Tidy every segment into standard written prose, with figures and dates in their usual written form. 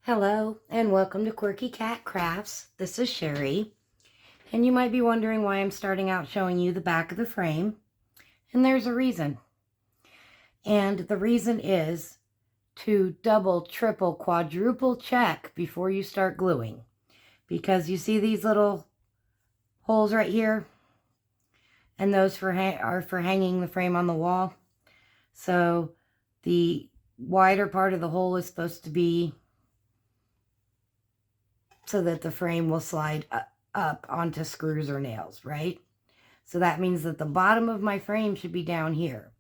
Hello and welcome to Quirky Cat Crafts. This is Sherry, and you might be wondering why I'm starting out showing you the back of the frame, and there's a reason. And the reason is to double, triple, quadruple check before you start gluing, because you see these little holes right here, and those are for hanging the frame on the wall. So the wider part of the hole is supposed to be so that the frame will slide up onto screws or nails, right? So that means that the bottom of my frame should be down here,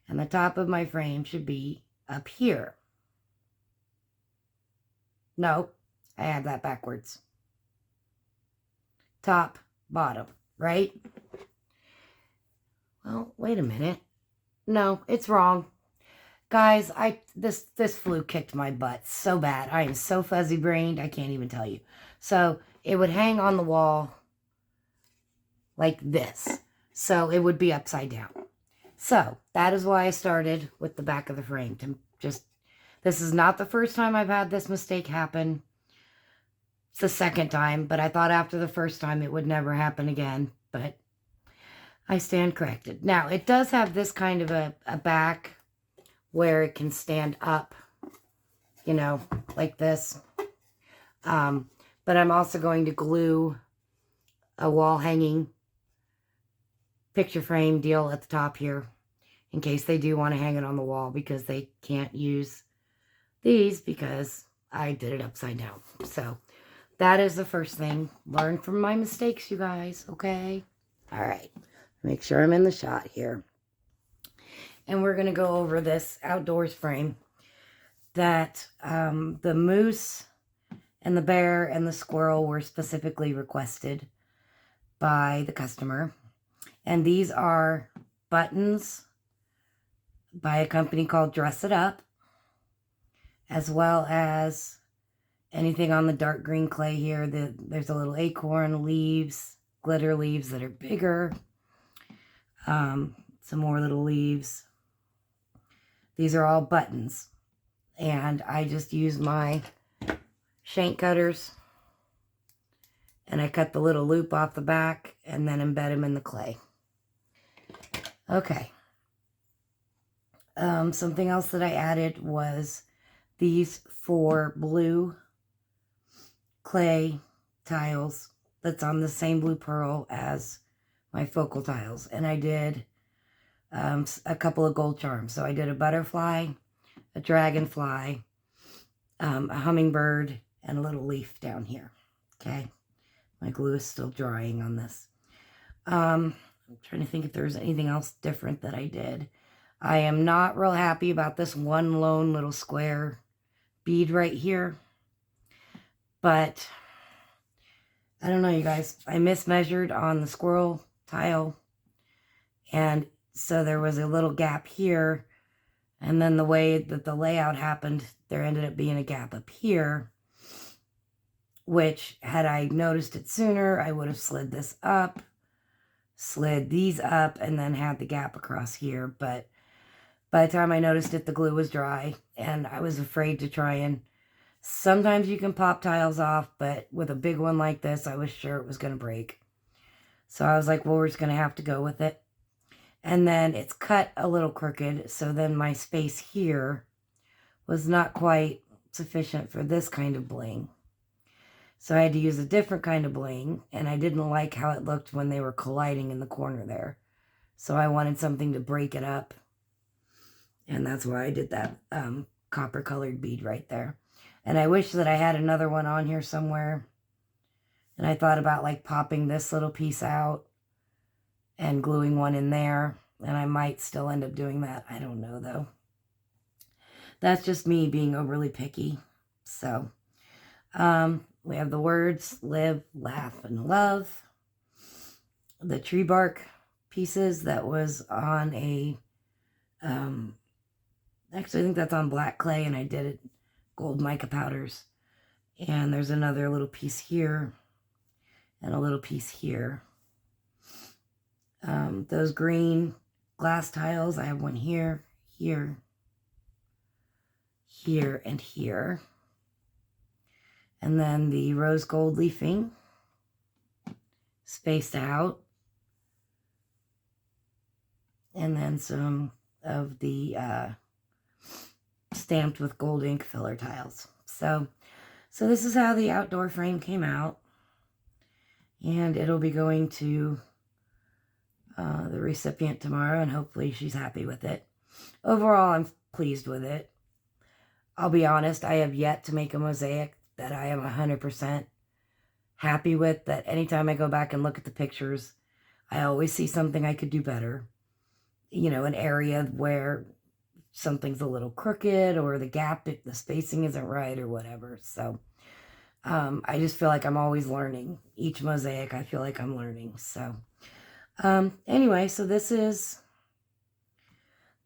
and the top of my frame should be up here. No, I have that backwards. Top, bottom, right? Well, wait a minute. No, it's wrong. Guys, this flu kicked my butt so bad. I am so fuzzy brained, I can't even tell you. So it would hang on the wall like this. So it would be upside down. So that is why I started with the back of the frame. This is not the first time I've had this mistake happen. It's the second time, but I thought after the first time it would never happen again. But I stand corrected. Now, it does have this kind of a back where it can stand up, you know, like this. But I'm also going to glue a wall hanging picture frame deal at the top here in case they do want to hang it on the wall, because they can't use these because I did it upside down. So that is the first thing. Learn from my mistakes, you guys, okay? All right. Make sure I'm in the shot here. And we're going to go over this outdoors frame that the moose and the bear and the squirrel were specifically requested by the customer. And these are buttons by a company called Dress It Up, as well as anything on the dark green clay here. There's a little acorn, leaves, glitter leaves that are bigger, some more little leaves. These are all buttons, and I just use my shank cutters, and I cut the little loop off the back and then embed them in the clay. Okay. Something else that I added was these 4 blue clay tiles that's on the same blue pearl as my focal tiles. And I did a couple of gold charms. So I did a butterfly, a dragonfly, a hummingbird, and a little leaf down here. Okay. My glue is still drying on this. I'm trying to think if there's anything else different that I did. I am not real happy about this one lone little square bead right here. But I don't know, you guys. I mismeasured on the squirrel tile. And so there was a little gap here. And then the way that the layout happened, there ended up being a gap up here. Which, had I noticed it sooner, I would have slid this up, slid these up, and then had the gap across here. But by the time I noticed it, the glue was dry, and I was afraid to try and... Sometimes you can pop tiles off, but with a big one like this, I was sure it was going to break. So I was like, well, we're just going to have to go with it. And then it's cut a little crooked, so then my space here was not quite sufficient for this kind of bling. So I had to use a different kind of bling, and I didn't like how it looked when they were colliding in the corner there. So I wanted something to break it up. And that's why I did that copper colored bead right there. And I wish that I had another one on here somewhere. And I thought about like popping this little piece out and gluing one in there. And I might still end up doing that. I don't know though. That's just me being overly picky. So we have the words live, laugh, and love. The tree bark pieces that was on a... actually, I think that's on black clay, and I did it gold mica powders. And there's another little piece here and a little piece here. Those green glass tiles, I have one here, here, here, and here. And then the rose gold leafing spaced out. And then some of the stamped with gold ink filler tiles. So this is how the outdoor frame came out. And it'll be going to the recipient tomorrow, and hopefully she's happy with it. Overall, I'm pleased with it. I'll be honest, I have yet to make a mosaic that I am 100% happy with, that anytime I go back and look at the pictures, I always see something I could do better. You know, an area where something's a little crooked, or the gap, the spacing isn't right, or whatever. So I just feel like I'm always learning. Each mosaic, I feel like I'm learning. So anyway, so this is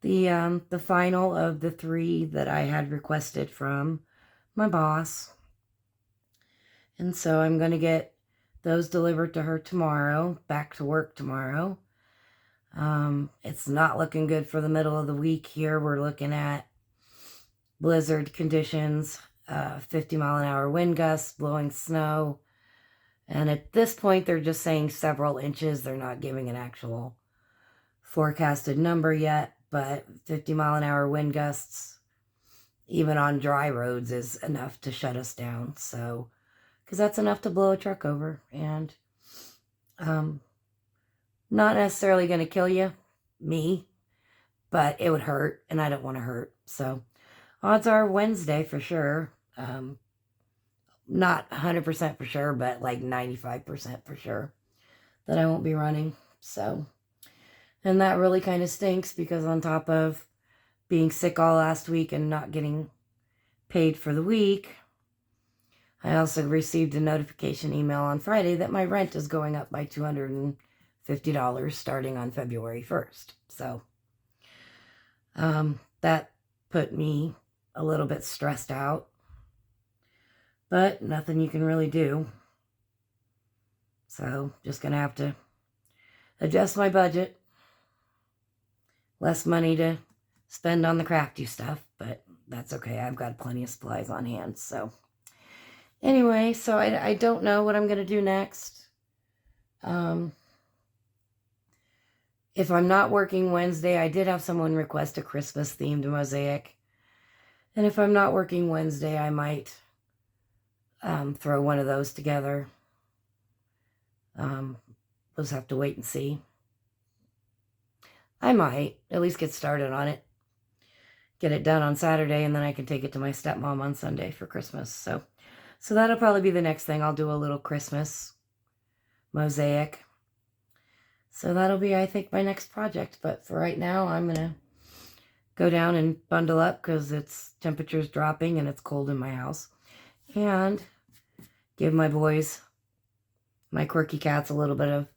the final of the 3 that I had requested from my boss. And so I'm going to get those delivered to her tomorrow, back to work tomorrow. It's not looking good for the middle of the week here. We're looking at blizzard conditions, 50-mile-an-hour wind gusts, blowing snow. And at this point, they're just saying several inches. They're not giving an actual forecasted number yet, but 50-mile-an-hour wind gusts, even on dry roads, is enough to shut us down. So, because that's enough to blow a truck over. And not necessarily going to kill you, me, but it would hurt, and I don't want to hurt. So odds are Wednesday for sure. Not 100% for sure, but like 95% for sure that I won't be running. So, and that really kind of stinks, because on top of being sick all last week and not getting paid for the week, I also received a notification email on Friday that my rent is going up by $250 starting on February 1st. So that put me a little bit stressed out, but nothing you can really do. So just going to have to adjust my budget. Less money to spend on the crafty stuff, but that's okay. I've got plenty of supplies on hand. So anyway, so I don't know what I'm going to do next. If I'm not working Wednesday, I did have someone request a Christmas themed mosaic. And if I'm not working Wednesday, I might throw one of those together. We'll just have to wait and see. I might at least get started on it. Get it done on Saturday, and then I can take it to my stepmom on Sunday for Christmas. So that'll probably be the next thing. I'll do a little Christmas mosaic. So that'll be, I think, my next project. But for right now, I'm going to go down and bundle up, because it's temperature's dropping and it's cold in my house. And give my boys, my quirky cats, a little bit of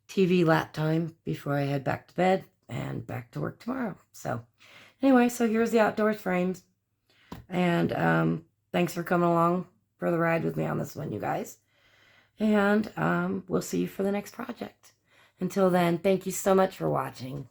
TV lap time before I head back to bed and back to work tomorrow. So anyway, so here's the outdoors frames. And thanks for coming along for the ride with me on this one, you guys. And we'll see you for the next project. Until then, thank you so much for watching.